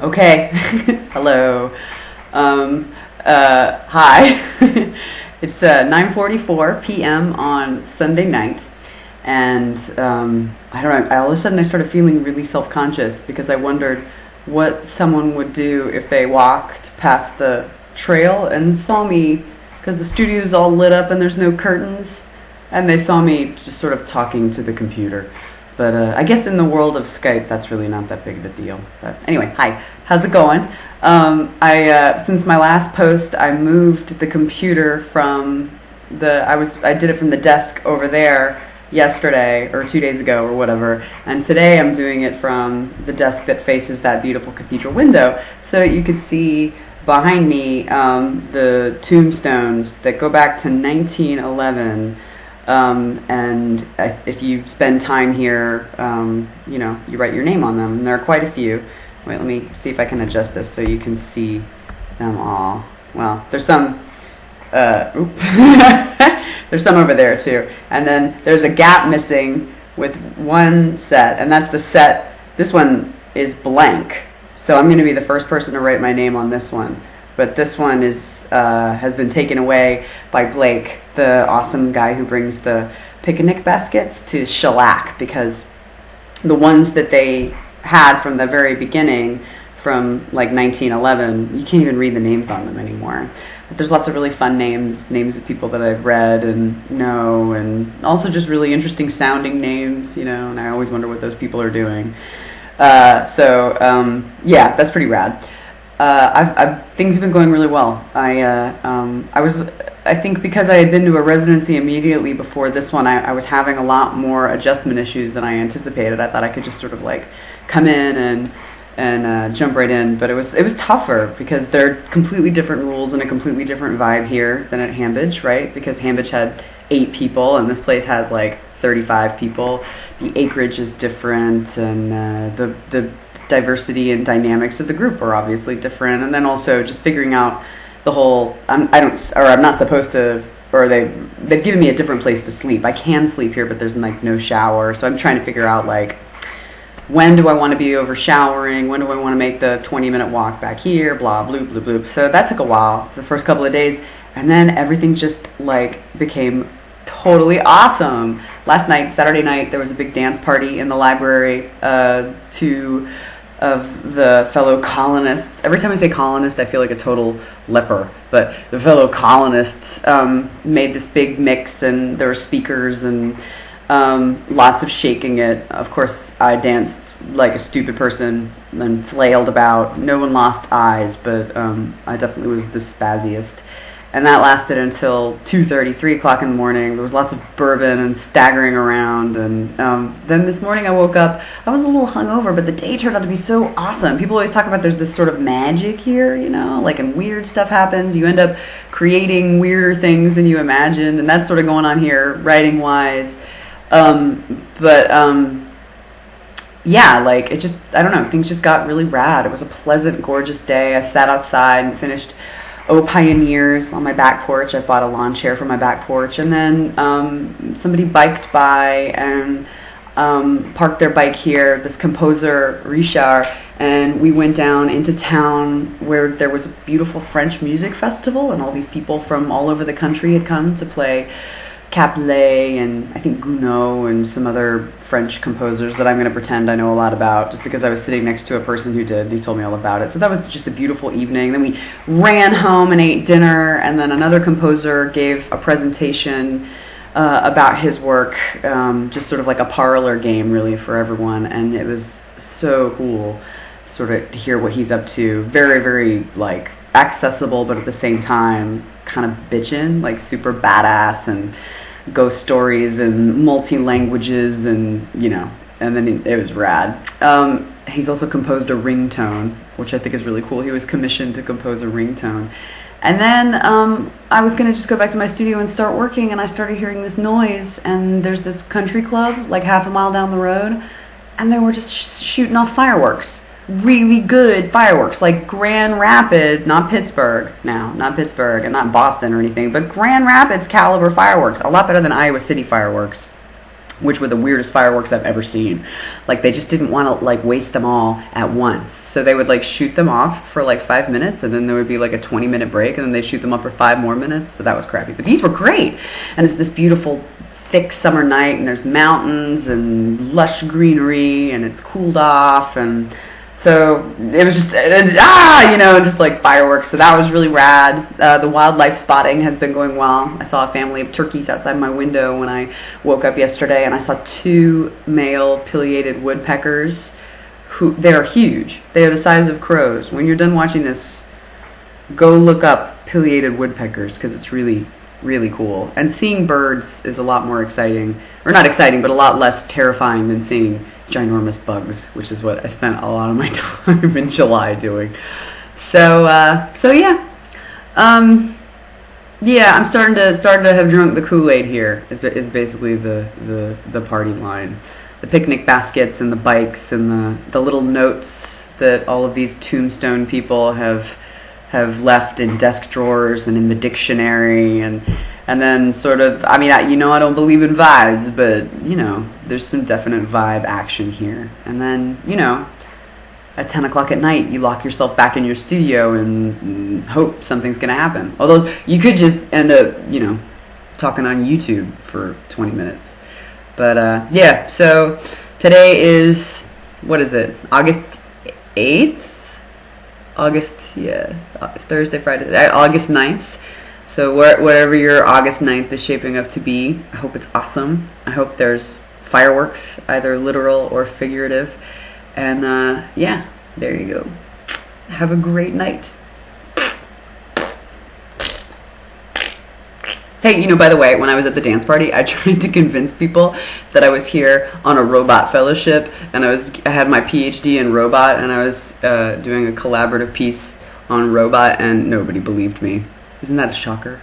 Okay. Hello. Hi. It's 9:44 p.m. on Sunday night, and I don't know. All of a sudden, I started feeling really self-conscious because I wondered what someone would do if they walked past the trail and saw me, because the studio's all lit up and there's no curtains, and they saw me just sort of talking to the computer. But I guess in the world of Skype, that's really not that big of a deal. But anyway, hi, how's it going? Since my last post, I moved the computer from I did it from the desk over there yesterday or 2 days ago or whatever, and today I'm doing it from the desk that faces that beautiful cathedral window, so that you could see behind me the tombstones that go back to 1911. And if you spend time here, you write your name on them, and there are quite a few. Wait, let me see if I can adjust this so you can see them all. Well, there's some, there's some over there too. And then there's a gap missing with one set, and that's the set. This one is blank, so I'm going to be the first person to write my name on this one. But this one has been taken away by Blake, the awesome guy who brings the picnic baskets, to shellac, because the ones that they had from the very beginning, from like 1911, you can't even read the names on them anymore. But there's lots of really fun names of people that I've read and know, and also just really interesting sounding names, and I always wonder what those people are doing. Yeah, that's pretty rad. Things have been going really well. I think because I had been to a residency immediately before this one, I was having a lot more adjustment issues than I anticipated. I thought I could just sort of like come in and jump right in, but it was tougher because there are completely different rules and a completely different vibe here than at Hambidge, right? Because Hambidge had 8 people and this place has like 35 people. The acreage is different, and the diversity and dynamics of the group are obviously different, and then also just figuring out the whole I'm not supposed to, or they've given me a different place to sleep. I can sleep here, but there's like no shower, so I'm trying to figure out like when do I want to be over showering, when do I want to make the 20-minute walk back here, blah bloop bloop bloop. So that took a while, the first couple of days, and then everything just like became totally awesome. Last night, Saturday night, there was a big dance party in the library of the fellow colonists. Every time I say colonist, I feel like a total leper, but the fellow colonists made this big mix, and there were speakers and lots of shaking it. Of course, I danced like a stupid person and flailed about. No one lost eyes, but I definitely was the spazziest. And that lasted until 2:30, 3 o'clock in the morning. There was lots of bourbon and staggering around. And then this morning I woke up. I was a little hungover, but the day turned out to be so awesome. People always talk about there's this sort of magic here, like, and weird stuff happens. You end up creating weirder things than you imagined, and that's sort of going on here, writing-wise. Yeah, like, it just, I don't know, things just got really rad. It was a pleasant, gorgeous day. I sat outside and finished Oh Pioneers on my back porch. I bought a lawn chair for my back porch, and then somebody biked by and parked their bike here, this composer Richard, and we went down into town where there was a beautiful French music festival, and all these people from all over the country had come to play Capelet and I think Gounod and some other French composers that I'm going to pretend I know a lot about, just because I was sitting next to a person who did. He told me all about it. So that was just a beautiful evening. Then we ran home and ate dinner, and then another composer gave a presentation about his work, just sort of like a parlor game really for everyone, and it was so cool sort of to hear what he's up to. Very, very like accessible, but at the same time kind of bitchin', like super badass, and ghost stories and multi-languages, and and then it was rad. He's also composed a ringtone, which I think is really cool. He was commissioned to compose a ringtone. And then I was going to just go back to my studio and start working, and I started hearing this noise, and there's this country club like half a mile down the road, and they were just shooting off fireworks. Really good fireworks, like Grand Rapids, not Pittsburgh now, not Pittsburgh and not Boston or anything, but Grand Rapids caliber fireworks, a lot better than Iowa City fireworks. which were the weirdest fireworks I've ever seen. Like, they just didn't want to like waste them all at once, so they would like shoot them off for like 5 minutes, and then there would be like a 20-minute break, and then they'd shoot them up for 5 more minutes. So that was crappy, but these were great. And it's this beautiful thick summer night, and there's mountains and lush greenery, and it's cooled off, and so it was just just like fireworks. So that was really rad. The wildlife spotting has been going well. I saw a family of turkeys outside my window when I woke up yesterday, and I saw 2 male pileated woodpeckers. They're huge. They are the size of crows. When you're done watching this, go look up pileated woodpeckers, because it's really, really cool. And seeing birds is a lot more exciting, or not exciting, but a lot less terrifying than seeing ginormous bugs, which is what I spent a lot of my time in July doing. So yeah, I'm starting to have drunk the Kool-Aid here. Is basically the party line. The picnic baskets and the bikes and the little notes that all of these tombstone people have left in desk drawers and in the dictionary, and then sort of, I don't believe in vibes, but there's some definite vibe action here. And then at 10 o'clock at night, you lock yourself back in your studio and hope something's gonna happen. Although you could just end up talking on YouTube for 20 minutes. But yeah, so today is, what is it, August 8th? Thursday, Friday, August 9th. So whatever your August 9th is shaping up to be, I hope it's awesome. I hope there's fireworks, either literal or figurative. And yeah, there you go. Have a great night. Hey, by the way, when I was at the dance party, I tried to convince people that I was here on a robot fellowship, and I had my PhD in robot, and I was doing a collaborative piece on robot, and nobody believed me. Isn't that a shocker?